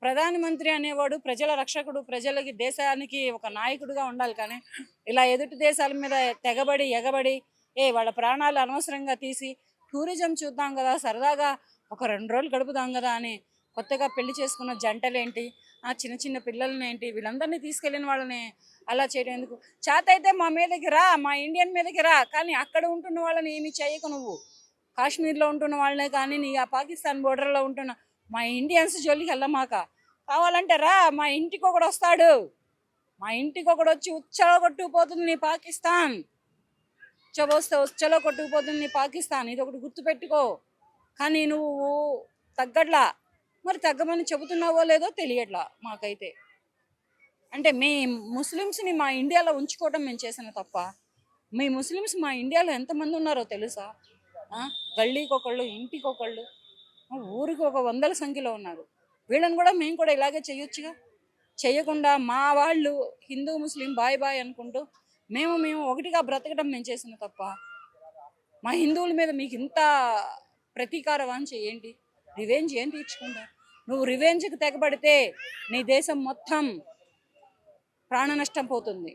ప్రధానమంత్రి అనేవాడు ప్రజల రక్షకుడు, ప్రజలకి దేశానికి ఒక నాయకుడిగా ఉండాలి. కానీ ఇలా ఎదుటి దేశాల మీద తెగబడి ఎగబడి వాళ్ళ ప్రాణాలు అనవసరంగా తీసి టూరిజం చూద్దాం కదా, సరదాగా ఒక 2 రోజులు గడుపుదాం కదా అని కొత్తగా పెళ్లి చేసుకున్న జంటలేంటి, ఆ చిన్న చిన్న పిల్లల్ని ఏంటి, వీళ్ళందరినీ తీసుకెళ్ళిన వాళ్ళని అలా చేయడం ఎందుకు? చేతైతే మా మీదకి రా, మా ఇండియన్ మీదకి రా, కానీ అక్కడ ఉంటున్న వాళ్ళని ఏమి చేయకు నువ్వు. కాశ్మీర్లో ఉంటున్న వాళ్ళనే కానీ, నీ ఆ పాకిస్తాన్ బోర్డర్లో ఉంటున్న మా ఇండియన్స్ జోలికి వెళ్ళమాక. కావాలంటే రా, మా ఇంటికి ఒకడు వస్తాడు, మా ఇంటికి ఒకడు వచ్చి ఉచ్చలో కొట్టుకుపోతుంది నీ పాకిస్తాన్. ఉచ్చబోస్తే ఉచ్చలో కొట్టుకుపోతుంది నీ పాకిస్తాన్, ఇది ఒకటి గుర్తుపెట్టుకో. కానీ నువ్వు తగ్గట్లా. మరి తగ్గమని చెబుతున్నావో లేదో తెలియట్లా మాకైతే. అంటే మీ ముస్లిమ్స్ని మా ఇండియాలో ఉంచుకోవడం మేము చేసిన తప్ప? మీ ముస్లిమ్స్ మా ఇండియాలో ఎంతమంది ఉన్నారో తెలుసా? గల్లీకొకళ్ళు, ఇంటికొకళ్ళు, ఊరికి ఒక వందల సంఖ్యలో ఉన్నారు. వీళ్ళని కూడా మేము కూడా ఇలాగే చేయొచ్చుగా. చేయకుండా మా వాళ్ళు హిందూ ముస్లిం బాయ్ బాయ్ అనుకుంటూ మేము ఒకటిగా బ్రతకడం మేము చేసిన తప్ప? మా హిందువుల మీద మీకు ఇంత ప్రతీకార వాంఛ ఏంటి? రివెంజ్ ఏం తీర్చుకుంటా? నువ్వు రివెంజ్కి తెగబడితే నీ దేశం మొత్తం ప్రాణ నష్టం పోతుంది.